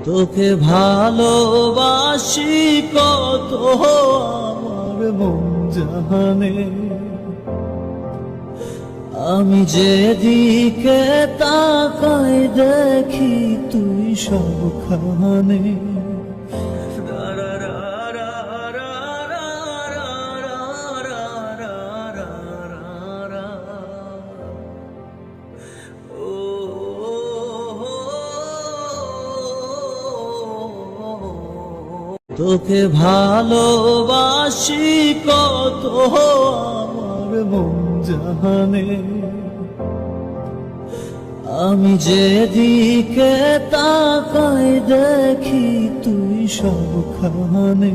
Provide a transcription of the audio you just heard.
তোকে ভালোবাসি কত আমার মন জানে, আমি যেদিকে তাকাই দেখি তুই সবখানে। তোকে ভালোবাসি কত আমার মন জানে, আমি যেদিকে তাকাই দেখি তুই সবখানে।